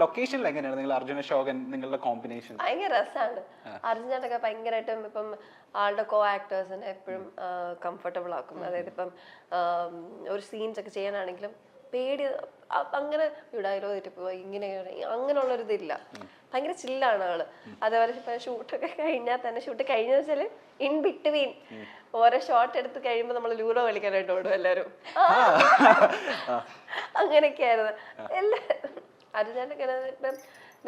ലൊക്കേഷനിൽ എങ്ങനെയാണ് നിങ്ങൾ അർജുന അശോകൻ നിങ്ങളുടെ കോമ്പിനേഷൻ? ഭയങ്കര രസമാണ്. അർജുനൊക്കെ ഭയങ്കരമായിട്ടും ഇപ്പം ആളുടെ കോ ആക്ടേഴ്സിനെ എപ്പോഴും കംഫർട്ടബിൾ ആക്കും. അതായത് ഇപ്പം ഒരു സീൻസ് ഒക്കെ ചെയ്യാനാണെങ്കിലും പേടി അങ്ങനെ ഡയലോഗ് തെറ്റിപ്പോ ഇങ്ങനെ അങ്ങനെയുള്ളൊരു ഇതില്ല. ഭയങ്കര ചില്ലാണ് ആള്. അതേപോലെ ഇപ്പൊ ഷൂട്ടൊക്കെ കഴിഞ്ഞാൽ തന്നെ ഷൂട്ട് കഴിഞ്ഞ വെച്ചാല് ഇൻ ബിറ്റ്വീൻ ഓരോ ഷോട്ട് എടുത്ത് കഴിയുമ്പോ നമ്മള് ലൂഡോ കളിക്കാനായിട്ട് ഓടും എല്ലാരും. അങ്ങനെയൊക്കെയായിരുന്നു എല്ലാരും. അർജുനൊക്കെ ഇപ്പം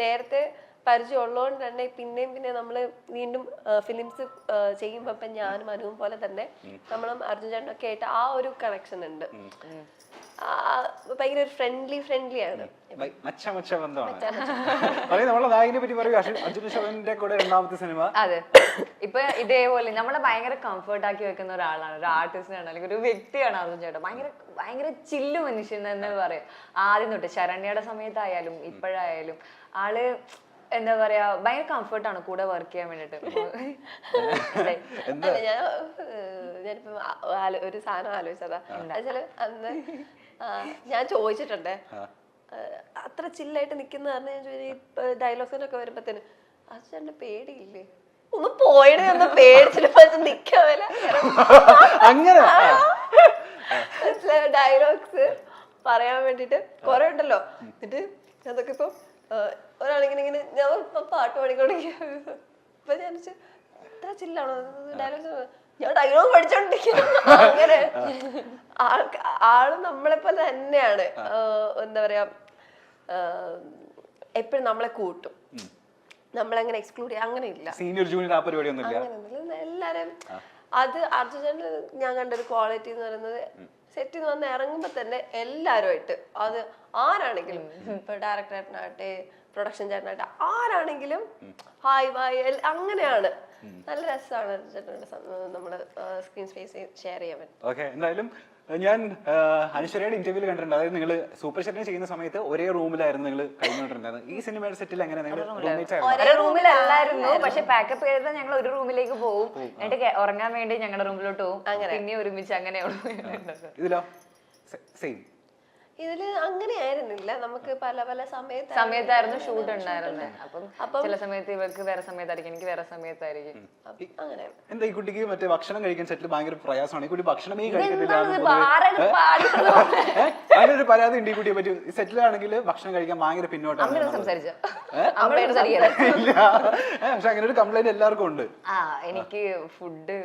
നേരത്തെ പരിചയം ഉള്ളതുകൊണ്ട് തന്നെ പിന്നെയും നമ്മള് വീണ്ടും ഫിലിംസ് ചെയ്യുമ്പോ ഇപ്പൊ ഞാനും അനുവും പോലെ തന്നെ നമ്മളും അർജുനൊക്കെ ആയിട്ട് ആ ഒരു കണക്ഷൻ ഉണ്ട്. ഭയങ്കര ഫ്രണ്ട്ലി ആണ്. അതെ, ഇപ്പൊ ഇതേപോലെ നമ്മളെ ഭയങ്കര കംഫർട്ട് ആക്കി വെക്കുന്ന ഒരാളാണ്, ഒരു ആർട്ടിസ്റ്റാണ്, അല്ലെങ്കിൽ ഒരു വ്യക്തിയാണ് അർജുൻ ചേട്ടൻ. ഭയങ്കര ചില്ലു മനുഷ്യൻ എന്ന് പറയാം. ആദ്യം തൊട്ട് ശരണ്യയുടെ സമയത്തായാലും ഇപ്പോഴായാലും ആള് എന്താ പറയാ ഭയങ്കര കംഫർട്ടാണ് കൂടെ വർക്ക് ചെയ്യാൻ വേണ്ടിട്ട്. ഞാനിപ്പോ ഒരു സാധനം ആലോചിച്ചതാ. എന്നുവെച്ചാല് അന്ന് ഞാൻ ചോദിച്ചിട്ടുണ്ടേ അത്ര ചില്ലായിട്ട് നിക്കുന്ന കാരണം ഞാൻ ചോദിച്ചു ഡയലോഗ്സിനൊക്കെ വരുമ്പത്തേന് അച്ഛൻ്റെ പേടിയില്ലേ, ഒന്ന് പോയണേ ഒന്ന് പേടിച്ചിട്ട് നിക്കാവല്ല ഡയലോഗ്സ് പറയാൻ വേണ്ടിട്ട് കൊറേ ഉണ്ടല്ലോ. എന്നിട്ട് അതൊക്കെ ഇപ്പൊ ഒരാളിങ്ങനെ ഞാൻ പാട്ട് പാടിക്കൊണ്ടിരിക്കുക. ഇപ്പൊ ഞാൻ ഇത്ര ചില്ലാണോ ഡയലോഗ്സ്, ഞാൻ ഡയലോഗ് പഠിച്ചോണ്ടിരിക്കുന്നു. അങ്ങനെ ആള് നമ്മളെ പോലെ തന്നെയാണ്. എന്താ പറയാ എപ്പോഴും നമ്മളെ കൂട്ടും, നമ്മളെങ്ങനെ എക്സ്ക്ലൂഡ് ചെയ്യാം അങ്ങനെ ഇല്ല. എല്ലാരും അത് അർജുനന് ഞാൻ കണ്ടൊരു ക്വാളിറ്റി എന്ന് പറയുന്നത് സെറ്റിൽ നിന്ന് വന്ന് ഇറങ്ങുമ്പോ തന്നെ എല്ലാരുമായിട്ട് അത് ആരാണെങ്കിലും ഇപ്പൊ ഡയറക്ടറായിട്ടാട്ടെ പ്രൊഡക്ഷൻ ചേട്ടനായിട്ട് ആരാണെങ്കിലും ഹായ് ബായ് അങ്ങനെയാണ്. നല്ല രസമാണ് നമ്മള് സ്ക്രീൻ സ്പേസ് ഷെയർ ചെയ്യാൻ പറ്റും. ഓക്കെ, എന്തായാലും ഞാൻ അനുശ്വരയുടെ ഇന്റർവ്യൂല് കണ്ടിട്ടുണ്ട്. അതായത് നിങ്ങൾ സൂപ്പർ ഷെറ്റിനെ ചെയ്യുന്ന സമയത്ത് ഒരേ റൂമിലായിരുന്നു നിങ്ങൾ കഴിഞ്ഞുകൊണ്ടിരുന്നത്. ഈ സിനിമയുടെ സെറ്റിൽ എങ്ങനെ ഒരേ റൂമിലല്ലായിരുന്നു, പക്ഷെ പാക്കപ്പ് ചെയ്താൽ ഞങ്ങൾ ഒരു റൂമിലേക്ക് പോകും, എന്നിട്ട് ഉറങ്ങാൻ വേണ്ടി ഞങ്ങളുടെ റൂമിലോട്ട് പോകും, പിന്നെ ഒരുമിച്ച് അങ്ങനെയുള്ളൂ. ഇതിലോ സെയിം? ഇതില് അങ്ങനെ ആയിരുന്നില്ല, നമുക്ക് പല പല സമയത്തായിരുന്നു ഷൂട്ട് ഉണ്ടായിരുന്നത്. അപ്പം ചില സമയത്ത് ഇവർക്ക് വേറെ സമയത്തായിരിക്കും, എനിക്ക് വേറെ സമയത്തായിരിക്കും. അങ്ങനെ എന്താ ഈ കുട്ടിക്ക് മറ്റേ ഭക്ഷണം കഴിക്കാൻ സെറ്റിൽ ഭയങ്കര പ്രയാസമാണ്, ഈ കുട്ടി ഭക്ഷണമേ കഴിക്കത്തില്ല, അതിനൊരു പരാതി ഉണ്ട് ഈ കുട്ടിയെ പറ്റി. സെറ്റിലാണെങ്കിൽ ഭക്ഷണം കഴിക്കാൻ ഭയങ്കര പിന്നോട്ടാണ്. ഇല്ല, പക്ഷെ അങ്ങനെ ഒരു കംപ്ലൈന്റ് എല്ലാവർക്കും ഉണ്ട്. എനിക്ക് ഫുഡ്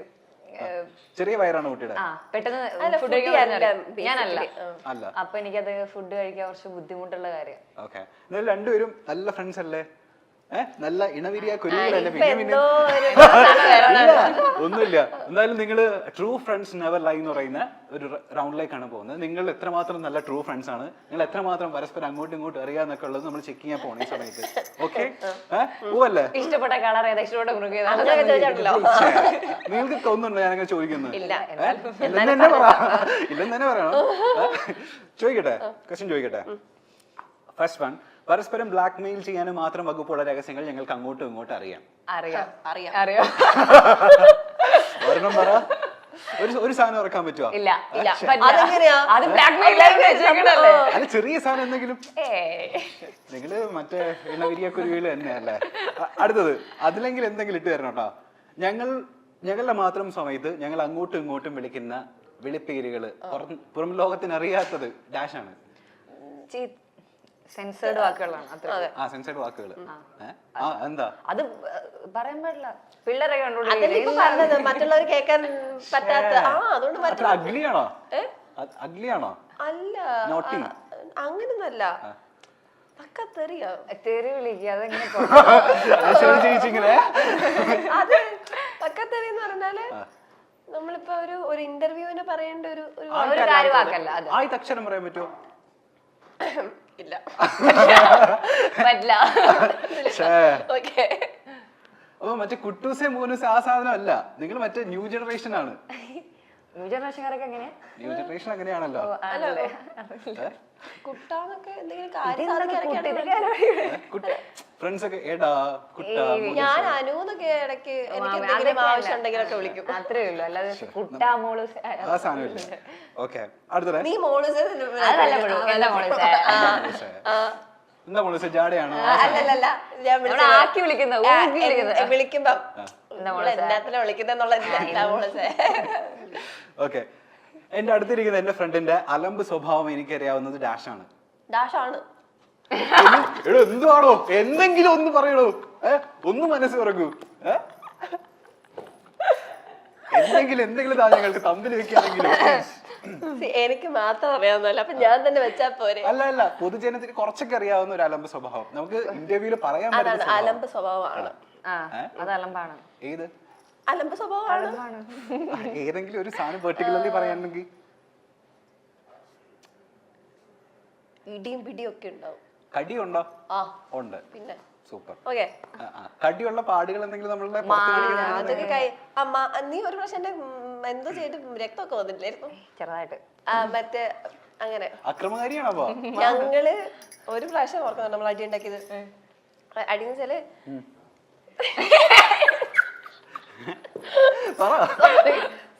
ചെറിയ വയറാണ് കുട്ടിയുടെ, പെട്ടെന്ന് ഫുഡ് കഴിക്കാൻ ഞാനല്ല, അപ്പൊ എനിക്കത് ഫുഡ് കഴിക്കാൻ കുറച്ച് ബുദ്ധിമുട്ടുള്ള കാര്യം. ഓക്കെ, രണ്ടുപേരും നല്ല ഫ്രണ്ട്സ് അല്ലേ? നല്ല ഇണവിരിയ കുരുവികളല്ലേ? ഒന്നുമില്ല. എന്തായാലും നിങ്ങള് ട്രൂ ഫ്രണ്ട്സ് നെവർ ലൈ എന്ന് പറയുന്ന ഒരു റൗണ്ടിലേക്കാണ് പോകുന്നത്. നിങ്ങൾ എത്രമാത്രം നല്ല ട്രൂ ഫ്രണ്ട്സ് ആണ്, നിങ്ങൾ എത്രമാത്രം പരസ്പരം അങ്ങോട്ടും ഇങ്ങോട്ടും അറിയാന്നൊക്കെ ഉള്ളത് നമ്മൾ ചെക്ക് ചെയ്യാൻ പോണ ഈ സമയത്ത്. ഓക്കെ, പോവല്ലേ? ഇഷ്ടപ്പെട്ട കളർ ഏതാ, ഇഷ്ടപ്പെട്ട നിങ്ങൾക്ക് തോന്നുന്നുണ്ടോ ഞാനങ്ങനെ ചോദിക്കുന്നത്? ഇല്ലെന്ന് തന്നെ പറയണം. ചോദിക്കട്ടെ, ക്വസ്റ്റ്യൻ ചോദിക്കട്ടെ. ഫസ്റ്റ് വൺ, പരസ്പരം ബ്ലാക്ക് മെയിൽ ചെയ്യാനും മാത്രം വകുപ്പുള്ള രഹസ്യങ്ങൾ ഞങ്ങൾക്ക് അങ്ങോട്ടും ഇങ്ങോട്ടും അറിയാം. ഒരെണ്ണം പറ, ഒരു സാധനം ഇറക്കാൻ പറ്റുമോ? അല്ല, ചെറിയ സാധനം എന്തെങ്കിലും. നിങ്ങള് മറ്റേ ഇണവിരിയ കുരുവില് തന്നെയല്ലേ? അടുത്തത്, അതിലെങ്കിൽ എന്തെങ്കിലും ഇട്ട് തരണം കേട്ടോ. ഞങ്ങളുടെ മാത്രം സമയത്ത് ഞങ്ങൾ അങ്ങോട്ടും ഇങ്ങോട്ടും വിളിക്കുന്ന വിളിപ്പേരുകള് പുറം ലോകത്തിന് അറിയാത്തത് ഡാഷാണ്. സെൻസേർഡ് വാക്കുകളാണ്. സെൻസേർഡ് വാക്കുകൾ എന്താ അത് പറയാൻ പാടില്ല, പിള്ളേരെ മറ്റുള്ളവർ കേൾക്കാൻ പറ്റാത്ത. അഗ്ലിയാണോ? അഗ്ലിയാണോ? അല്ല, അങ്ങനൊന്നല്ല, തെറി വിളിക്കുക. അതെങ്ങനെ അത് പക്കത്തെറി എന്ന് പറഞ്ഞാല് നമ്മളിപ്പോ ഒരു ഇന്റർവ്യൂവിന് പറയേണ്ട ഒരു കാര്യവാക്കല്ല. ആദ്യത്തെ അക്ഷരം പറയാൻ പറ്റുമോ? ഇല്ല, പറ്റില്ല. അപ്പൊ മറ്റേ കുട്ടൂസെ മൂന്നൂസെ ആ സാധനം അല്ല, നിങ്ങൾ മറ്റേ ന്യൂ ജനറേഷൻ ആണ്. ന്യൂ ജനറേഷൻകാരൊക്കെ എങ്ങനെ? ന്യൂ ജനറേഷൻ അങ്ങനെയാണല്ലോ. കുട്ടാന്നൊക്കെ എന്തെങ്കിലും കാര്യം ഫ്രണ്ട്സ് ഒക്കെ ഏടാ കുട്ട, ഞാൻ അനുന്നൊക്കെ ഇടയ്ക്ക് എനിക്ക് എന്തെങ്കിലും ആവശ്യം ഉണ്ടെങ്കിലൊക്കെ വിളിക്കും, അത്രേ ഉള്ളൂ. അല്ലാതെ കുട്ടാ മോളൂസ് ആ സാധനമില്ല. ഓക്കെ, അടുത്ത നീ മോളൂസ് എന്താ മോളെ ജാടയാണോ? അല്ലല്ല ഞാൻ ആക്കി വിളിക്കുന്ന വിളിക്കുമ്പോ എന്നാത്തിനാ വിളിക്കുന്നുള്ള. ഓക്കെ, എന്റെ അടുത്തിരിക്കുന്ന എന്റെ ഫ്രണ്ടിന്റെ അലമ്പ് സ്വഭാവം എനിക്കറിയാവുന്നത് ഡാഷാണ്. ഡാഷാണ്. എന്തുവാണോ? എന്തെങ്കിലും ഒന്ന് പറയണോ? ഒന്ന് മനസ്സ് തുറക്കൂ. എന്തെങ്കിലും ഞങ്ങൾക്ക് തമ്മിൽ വെക്കുകയാണെങ്കിലും. എനിക്ക് മാത്രം അറിയാവുന്നല്ല, അപ്പൊ ഞാൻ തന്നെ വെച്ചാ പോരെ. അല്ല, പൊതുജനത്തിന് കുറച്ചൊക്കെ അറിയാവുന്ന ഒരു അലമ്പ് സ്വഭാവം നമുക്ക് ഇന്റർവ്യൂല് പറയാൻ പറ്റുന്ന അലമ്പ് സ്വഭാവമാണ്. അത് അലമ്പാണ്. ഏത് അലമ്പ് സ്വഭാവമാണ്? ഏതെങ്കിലും ഒരു സാധനം പെർട്ടിക്കുലർലി പറയാണെങ്കിൽ ഇടിയും പിടിയും ഒക്കെ ഉണ്ടാവും. കടിയുണ്ടോ? ഉണ്ട്. പിന്നെ സൂപ്പർ. ഓക്കെ, കടിയുള്ള പാടുകൾ എന്തെങ്കിലും നമ്മളുടെ അമ്മ നീ ഒരു പ്രാവശ്യം എന്റെ എന്തോ ചെയ്തിട്ട് രക്തമൊക്കെ വന്നിട്ടില്ലായിരുന്നു ചെറുതായിട്ട്? മറ്റേ അങ്ങനെ അക്രമകാരിയാണോ? ഞങ്ങള് ഒരു പ്രാവശ്യം ഓർക്കുന്നുണ്ട് നമ്മൾ അടി ഉണ്ടാക്കിയത്. അടിന്ന് വെച്ചാല്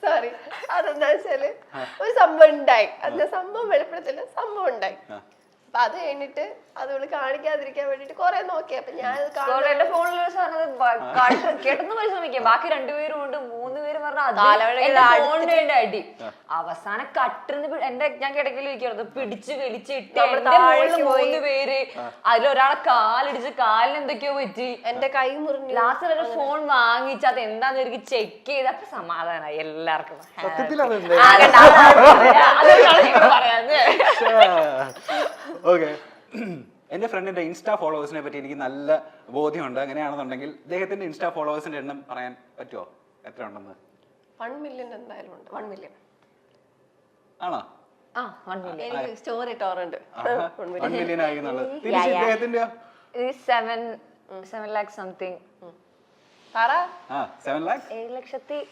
സോറി, അതെന്താ വെച്ചാല് ഒരു സംഭവം ഉണ്ടായി. അതിന്റെ സംഭവം വെളിപ്പെടുത്തില്ല, സംഭവം ഉണ്ടായി. അപ്പൊ അത് കഴിഞ്ഞിട്ട് അത് കാണിക്കാതിരിക്കാൻ വേണ്ടിട്ട് കൊറേ നോക്കി. അപ്പൊ ഞാൻ എന്റെ ഫോണിൽ കേട്ടെന്ന് പരിശ്രമിക്കാം. ബാക്കി 2 പേരും ഉണ്ട്, 3 പേരും പറഞ്ഞ അടി. അവസാനം കട്ടിന്ന് ഞാൻ കിടക്കയിൽ ഇരിക്കുന്നത് പിടിച്ച് വലിച്ചിട്ട് എന്റെ മുകളിൽ 3 പേര്. അതിലൊരാളെ കാലിടിച്ച് കാലിന് എന്തൊക്കെയോ പറ്റി, എന്റെ കൈ മുറിഞ്ഞു. ലാസ്റ്റ് ഒരു ഫോൺ വാങ്ങിച്ച് അത് എന്താന്ന് എനിക്ക് ചെക്ക് ചെയ്ത് അപ്പൊ സമാധാനമായി എല്ലാവർക്കും. ഓക്കെ, എന്റെ ഫ്രണ്ടിന്റെ ഇൻസ്റ്റാ ഫോളോവേഴ്സിനെ പറ്റി എനിക്ക് നല്ല ബോധ്യമുണ്ട്. അങ്ങനെയാണെന്നുണ്ടെങ്കിൽ അദ്ദേഹത്തിന്റെ ഇൻസ്റ്റാ ഫോളോവേഴ്സിന്റെ എണ്ണം പറയാൻ പറ്റുമോ? എത്ര ഉണ്ടെന്ന്? 1 മില്യൺ എന്തായാലും ഉണ്ട്. 1 മില്യൺ ആണോ? എനിക്ക് സ്റ്റോറി ഇട്ടോറുണ്ട്. 1 മില്യൺ ആയി എന്നുള്ളത്. ഇദ്ദേഹത്തിന്റെ 7 lakh സംതിങ്. 7 lakhs? 777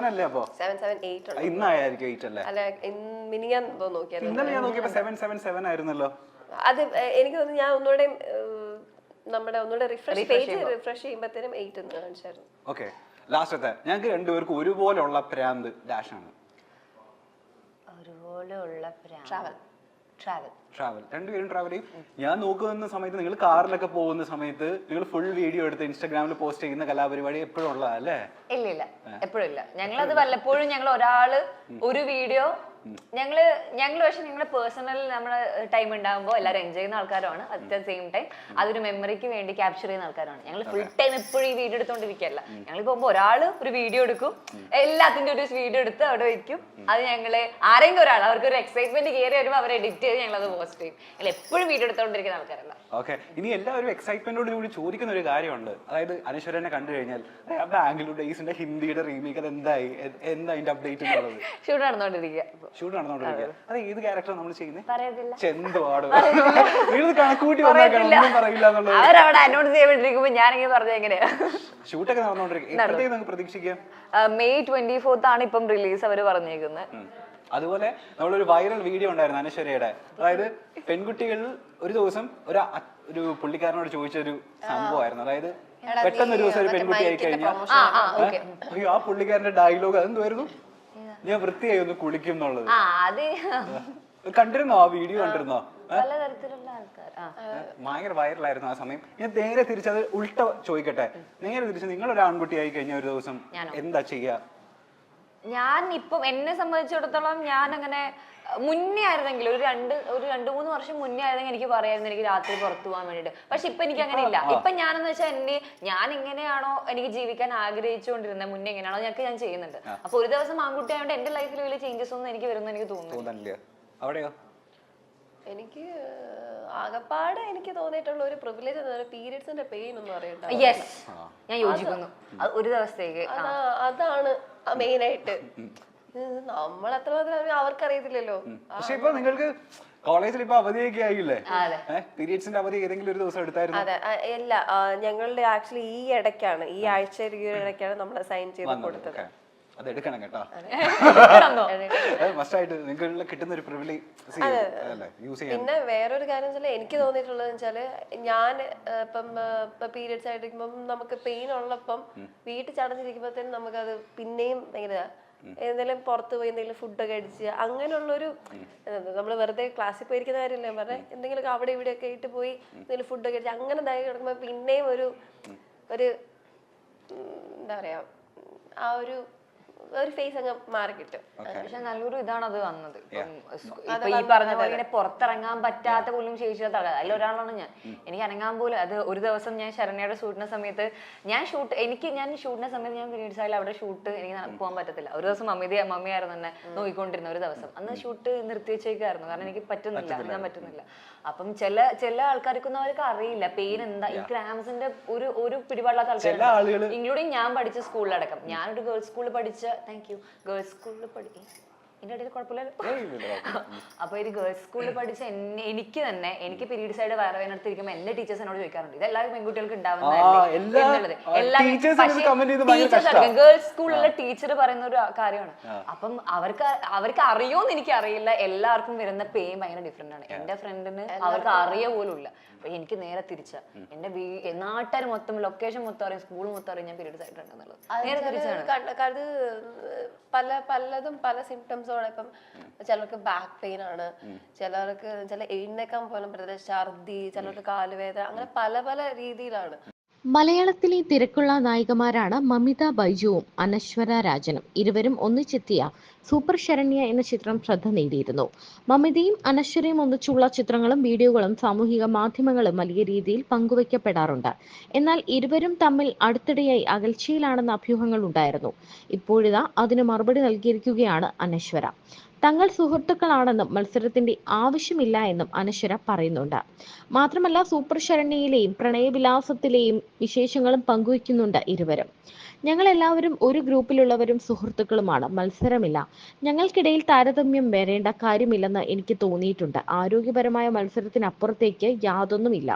അല്ലേ? അപ്പൊ ഇന്നായിരിക്കും 8 അല്ലേ? മിനിയാൻ നോക്കിയാൽ ഇന്നലെ ഞാൻ നോക്കിയപ്പോ 777 ആയിരുന്നല്ലോ. അത് എനിക്ക് തോന്നുന്നു ഞാൻ ഒന്നുകൂടെ ഒന്നുകൂടെ റിഫ്രഷ് ചെയ്യുമ്പോഴത്തേനും 8 എന്ന് കാണിച്ചായിരുന്നു. ഓക്കെ, ലാസ്റ്റത്തെ ഞങ്ങൾക്ക് രണ്ടുപേർക്കും ഒരുപോലെയുള്ള പ്രാന്ത് ഡാഷാണ്. ട്രാവൽ രണ്ടുപേരും ട്രാവൽ ചെയ്യും. ഞാൻ നോക്കുന്ന സമയത്ത് നിങ്ങൾ കാറിലൊക്കെ പോകുന്ന സമയത്ത് നിങ്ങൾ ഫുൾ വീഡിയോ എടുത്ത് ഇൻസ്റ്റാഗ്രാമിൽ പോസ്റ്റ് ചെയ്യുന്ന കലാപരിപാടി എപ്പോഴും ഉള്ളതല്ലേ? ഇല്ല, എപ്പോഴും ഇല്ല. ഞങ്ങളത് വല്ലപ്പോഴും ഞങ്ങൾ ഒരാള് ഒരു വീഡിയോ ഞങ്ങള് പക്ഷെ ഞങ്ങള് പേഴ്സണൽ നമ്മള് ടൈം ഉണ്ടാകുമ്പോൾ എല്ലാവരും എൻജോയ് ചെയ്യുന്ന ആൾക്കാരാണ്. അറ്റ് ദ സെയിം ടൈം അതൊരു മെമ്മറിക്ക് വേണ്ടി ക്യാപ്ചർ ചെയ്യുന്ന ആൾക്കാരാണ്. ഞങ്ങൾ ഫുൾ ടൈം എപ്പോഴും ഈ വീഡിയോ എടുത്തോണ്ടിരിക്കുകയല്ല. ഞങ്ങൾ പോകുമ്പോൾ ഒരാള് ഒരു വീഡിയോ എടുക്കും, എല്ലാത്തിന്റെ ഒരു വീഡിയോ എടുത്ത് അവിടെ വെക്കും. അത് ഞങ്ങള് ആരെങ്കിലും ഒരാൾ അവർക്ക് ഒരു എക്സൈറ്റ്മെന്റ് കയറി വരുമ്പോൾ അവർ എഡിറ്റ് ചെയ്ത് ഞങ്ങൾ അത് പോസ്റ്റ് ചെയ്യും. ഞങ്ങൾ എപ്പോഴും വീഡിയോ എടുത്തോണ്ടിരിക്കുന്ന ആൾക്കാരല്ല. ഓക്കെ, ഇനി എല്ലാവരും എക്സൈറ്റ്മെന്റോട് കൂടി ചോദിക്കുന്ന ഒരു കാര്യമുണ്ട്. അതായത് അനശ്വരനെ കണ്ടു കഴിഞ്ഞാൽ ബാംഗ്ലൂർ ഡേയ്സിന്റെ ഹിന്ദിയുടെ റീമേക്ക് അത് എന്തായി, എന്താ അതിന്റെ അപ്ഡേറ്റ് ഉള്ളത്? ഷൂട്ട് നടന്നുകൊണ്ടിരിക്കുക. അത് ഏത് ക്യാരക്ടർ നമ്മൾ ചെയ്യുന്നത്? പറയത്തില്ല. ചെന്തുവാട് കണക്കൂട്ടി ഒന്നും പറയില്ല എന്നുള്ളത് അവരവിടെ അനൗൺസ് ചെയ്തിരിക്കുമ്പോ ഞാനിങ്ങനെ പറഞ്ഞ എങ്ങനെയാ? ഷൂട്ടൊക്കെ നടന്നുകൊണ്ടിരിക്കും. പ്രതീക്ഷിക്കാം May 24th ആണ് ഇപ്പം റിലീസ് അവര് പറഞ്ഞേക്കുന്നത്. അതുപോലെ നമ്മളൊരു വൈറൽ വീഡിയോ ഉണ്ടായിരുന്നു അനശ്വരയുടെ. അതായത് പെൺകുട്ടികളിൽ ഒരു ദിവസം ഒരു പുള്ളിക്കാരനോട് ചോദിച്ചൊരു സംഭവമായിരുന്നു. അതായത് പെട്ടെന്ന് ഒരു ദിവസം ഒരു പെൺകുട്ടി ആയി കഴിഞ്ഞാൽ ആ പുള്ളിക്കാരന്റെ ഡയലോഗ് അതെന്തുവായിരുന്നു? ഞാൻ വൃത്തിയായി ഒന്ന് കുളിക്കും എന്നുള്ളത്. കണ്ടിരുന്നോ? ആ വീഡിയോ കണ്ടിരുന്നോ? ഭയങ്കര വൈറലായിരുന്നു ആ സമയം. ഞാൻ നേരെ തിരിച്ചത് ഉൾട്ട ചോദിക്കട്ടെ, നേരെ തിരിച്ച് നിങ്ങളൊരു ആൺകുട്ടി ആയി കഴിഞ്ഞ ഒരു ദിവസം എന്താ ചെയ്യാ? ഞാൻ ഇപ്പം എന്നെ സംബന്ധിച്ചിടത്തോളം ഞാൻ അങ്ങനെ മുന്നേ ആയിരുന്നെങ്കിൽ ഒരു 2-3 വർഷം മുന്നേ ആയിരുന്നെങ്കിൽ എനിക്ക് പറയായിരുന്നു എനിക്ക് രാത്രി പുറത്തു പോകാൻ വേണ്ടിട്ട്. പക്ഷെ ഇപ്പൊ എനിക്ക് അങ്ങനെ ഇല്ല. ഇപ്പൊ ഞാനെന്ന് വെച്ചാൽ ഞാൻ എങ്ങനെയാണോ എനിക്ക് ജീവിക്കാൻ ആഗ്രഹിച്ചുകൊണ്ടിരുന്നത് മുന്നേ എങ്ങനെയാണോ ഞാൻ ചെയ്യുന്നുണ്ട്. അപ്പൊ ഒരു ദിവസം ആൺകുട്ടി ആയതുകൊണ്ട് എന്റെ ലൈഫിൽ വലിയ ചേഞ്ചസ് ഒന്നും എനിക്ക് വരുന്ന എനിക്ക് തോന്നുന്നു. അവിടെയോ? എനിക്ക് ആകപ്പാട് എനിക്ക് തോന്നിയിട്ടുള്ള ഒരു പ്രിവിലേജ് പീരിയഡ്സിന്റെ പെയിൻ ഒന്നും അറിയണ്ട. യെസ്, ഞാൻ യോജിക്കുന്നു. ഒരു ദിവസത്തേക്ക് അതാണ് മെയിൻ ആയിട്ട്. നമ്മളെത്ര അവർക്കറിയത്തില്ലല്ലോ. പക്ഷെ ഇപ്പൊ നിങ്ങൾക്ക് കോളേജിൽ ഇപ്പൊ അവധിയൊക്കെ ആയില്ലേ? പീരിയഡ്സിന്റെ അവധി ഏതെങ്കിലും ഒരു ദിവസം എടുത്തായിരുന്നു? അതെ, ഞങ്ങളുടെ ആക്ച്വലി ഈ ആഴ്ച ഈ ഇടയ്ക്കാണ് നമ്മൾ സൈൻ ചെയ്ത് കൊടുത്തത്. അത് എടുക്കണം കേട്ടോ. തന്നോ? മസ്റ്റായിട്ട് നിങ്ങൾക്ക് കിട്ടുന്ന ഒരു പ്രിവിലേജ് യൂസ് ചെയ്യാൻ. പിന്നെ വേറൊരു കാര്യം വെച്ചാൽ എനിക്ക് തോന്നിയിട്ടുള്ളത് വെച്ചാല് ഞാൻ ഇപ്പം പീരിയഡ്സ് ആയിട്ടിരിക്കുമ്പം നമുക്ക് പെയിൻ ഉള്ളപ്പം വീട്ടിൽ ചടഞ്ഞിരിക്കുമ്പോഴത്തേനും നമുക്കത് പിന്നെയും ഭയങ്കര എന്തെങ്കിലും പുറത്ത് പോയി എന്തെങ്കിലും ഫുഡൊക്കെ അടിച്ച് അങ്ങനെയുള്ളൊരു നമ്മൾ വെറുതെ ക്ലാസ്സിൽ പോയിരിക്കുന്ന കാര്യമില്ല ഞാൻ പറഞ്ഞത്, എന്തെങ്കിലുമൊക്കെ അവിടെ ഇവിടെയൊക്കെ ആയിട്ട് പോയി എന്തെങ്കിലും ഫുഡൊക്കെ അടിച്ച് അങ്ങനെ ഇതായി കിടക്കുമ്പോൾ പിന്നെയും ഒരു എന്താ പറയാ ആ ഒരു ഫേസ് അങ്ങ് മാറി കിട്ടും. പക്ഷെ നല്ലൊരു ഇതാണ് അത് വന്നത്. ഇപ്പൊ ഈ പറഞ്ഞ പോലെ ഇങ്ങനെ പുറത്തിറങ്ങാൻ പറ്റാത്ത പോലും ശേഷിയാത്ത ആളാണ്. അതിലൊരാളാണ് ഞാൻ. എനിക്ക് അനങ്ങാൻ പോലും അത് ഒരു ദിവസം ഞാൻ ശരണ്യയുടെ ഷൂട്ടിന്റെ സമയത്ത് ഞാൻ ഷൂട്ടിന്റെ സമയത്ത് ഞാൻ പീരീഡ്സ് ആയാലും അവിടെ ഷൂട്ട് എനിക്ക് പോകാൻ പറ്റത്തില്ല. ഒരു ദിവസം മമ്മിയായിരുന്നു എന്നെ നോക്കിക്കൊണ്ടിരുന്ന ഒരു ദിവസം. അന്ന് ഷൂട്ട് നിർത്തിവെച്ചേക്കായിരുന്നു, കാരണം എനിക്ക് പറ്റുന്നില്ല, അനങ്ങാൻ പറ്റുന്നില്ല. അപ്പം ചില ആൾക്കാർക്കൊന്നും അവർക്ക് അറിയില്ല പെയിൻ എന്താ. ഈ ക്രാംസിന്റെ ഒരു പിടിപാടില്ലാത്ത ആൾക്കാർ, ഇൻക്ലൂഡിങ് ഞാൻ പഠിച്ച സ്കൂളിലടക്കം. ഞാനൊരു ഗേൾസ് സ്കൂളിൽ പഠിച്ച ഗേൾസ് സ്കൂളിൽ എന്റെ ഇടയിൽ കുഴപ്പമില്ലല്ലോ. അപ്പൊ ഒരു ഗേൾസ് സ്കൂളിൽ പഠിച്ച എനിക്ക് പീരീഡ്സ് ആയിട്ട് വയറുവേദനടുത്തിരിക്കുമ്പോൾ എന്റെ ടീച്ചേഴ്സ് എന്നോട് ചോദിക്കാറുണ്ട്, ഇതെല്ലാ പെൺകുട്ടികൾക്ക് ഉണ്ടാവുന്നതല്ലേ. ഗേൾസ് സ്കൂളിലെ ടീച്ചർ പറയുന്ന ഒരു കാര്യമാണ്. അപ്പം അവർക്ക് അറിയോന്ന് എനിക്ക് അറിയില്ല. എല്ലാവർക്കും വരുന്ന പെയിൻ ഭയങ്കര ഡിഫറെന്റ് ആണ്. എന്റെ ഫ്രണ്ടിന് അവർക്ക് അറിയ പോലും ഇല്ല. എനിക്ക് നേരെ തിരിച്ച എന്റെ നാട്ടുകാർ മൊത്തം, ലൊക്കേഷൻ മൊത്തം അറിയാം, സ്കൂൾ മൊത്തം അറിയാം ഞാൻ പീരീഡ്സ് ആയിട്ടുണ്ടെന്നുള്ളത്. നേരെ തിരിച്ചാണ്. അത് പലതും പല സിംറ്റംസോടെ. ഇപ്പം ചിലർക്ക് ബാക്ക് പെയിൻ ആണ്, ചിലർക്ക് എഴുന്നേക്കാൻ പോലും പറ്റില്ല, ഛർദി, ചിലർക്ക് കാലുവേദന, അങ്ങനെ പല രീതിയിലാണ്. മലയാളത്തിലെ തിരക്കുള്ള നായികമാരാണ് മമിത ബൈജുവും അനശ്വര രാജനും. ഇരുവരും ഒന്നിച്ചെത്തിയ സൂപ്പർ ശരണ്യ എന്ന ചിത്രം ശ്രദ്ധ നേടിയിരുന്നു. മമിതയും അനശ്വരയും ഒന്നിച്ചുള്ള ചിത്രങ്ങളും വീഡിയോകളും സാമൂഹിക മാധ്യമങ്ങളും വലിയ രീതിയിൽ പങ്കുവയ്ക്കപ്പെടാറുണ്ട്. എന്നാൽ ഇരുവരും തമ്മിൽ അടുത്തിടെയായി അകൽച്ചയിലാണെന്ന അഭ്യൂഹങ്ങൾ ഉണ്ടായിരുന്നു. ഇപ്പോഴിതാ അതിന് മറുപടി നൽകിയിരിക്കുകയാണ് അനശ്വര. തങ്ങൾ സുഹൃത്തുക്കളാണെന്നും മത്സരത്തിന്റെ ആവശ്യമില്ല എന്നും അനശ്വര പറയുന്നുണ്ട്. മാത്രമല്ല സൂപ്പർ ശരണ്യയിലെയും പ്രണയവിലാസത്തിലെയും വിശേഷങ്ങളും പങ്കുവയ്ക്കുന്നുണ്ട് ഇരുവരും. ഞങ്ങൾ എല്ലാവരും ഒരു ഗ്രൂപ്പിലുള്ളവരും സുഹൃത്തുക്കളുമാണ്, മത്സരമില്ല. ഞങ്ങൾക്കിടയിൽ താരതമ്യം വരേണ്ട കാര്യമില്ലെന്ന് എനിക്ക് തോന്നിയിട്ടുണ്ട്. ആരോഗ്യപരമായ മത്സരത്തിനപ്പുറത്തേക്ക് യാതൊന്നുമില്ല.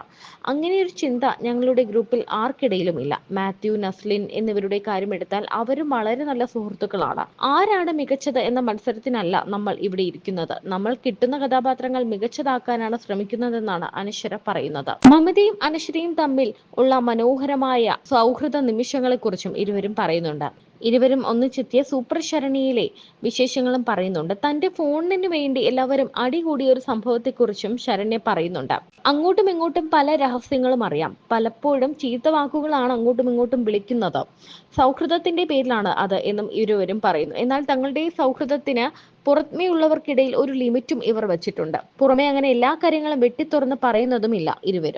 അങ്ങനെയൊരു ചിന്ത ഞങ്ങളുടെ ഗ്രൂപ്പിൽ ആർക്കിടയിലും ഇല്ല. മാത്യു, നസ്ലിൻ എന്നിവരുടെ കാര്യമെടുത്താൽ അവരും വളരെ നല്ല സുഹൃത്തുക്കളാണ്. ആരാണ് മികച്ചത് എന്ന മത്സരത്തിനല്ല നമ്മൾ ഇവിടെ ഇരിക്കുന്നത്. നമ്മൾ കിട്ടുന്ന കഥാപാത്രങ്ങൾ മികച്ചതാക്കാനാണ് ശ്രമിക്കുന്നതെന്നാണ് അനശ്വര പറയുന്നത്. മമിതയും അനശ്വരയും തമ്മിൽ ഉള്ള മനോഹരമായ സൗഹൃദ നിമിഷങ്ങളെക്കുറിച്ചും ഇരുവരും പറയുന്നുണ്ട്. ഇരുവരും ഒന്നിച്ചെത്തിയ സൂപ്പർ ശരണ്യയിലെ വിശേഷങ്ങളും പറയുന്നുണ്ട്. തന്റെ ഫോണിന് വേണ്ടി എല്ലാവരും അടികൂടിയ ഒരു സംഭവത്തെക്കുറിച്ചും ശരണ്യ പറയുന്നുണ്ട്. അങ്ങോട്ടും ഇങ്ങോട്ടും പല രഹസ്യങ്ങളും അറിയാം. പലപ്പോഴും ചീത്ത വാക്കുകളാണ് അങ്ങോട്ടും ഇങ്ങോട്ടും വിളിക്കുന്നത്. സൗഹൃദത്തിന്റെ പേരിലാണ് അത് എന്നും ഇരുവരും പറയുന്നു. എന്നാൽ തങ്ങളുടെ സൗഹൃദത്തിന് പുറമേയുള്ളവർക്കിടയിൽ ഒരു ലിമിറ്റും ഇവർ വച്ചിട്ടുണ്ട്. പുറമെ അങ്ങനെ എല്ലാ കാര്യങ്ങളും വെട്ടിത്തുറന്ന് പറയുന്നതുമില്ല ഇരുവരും.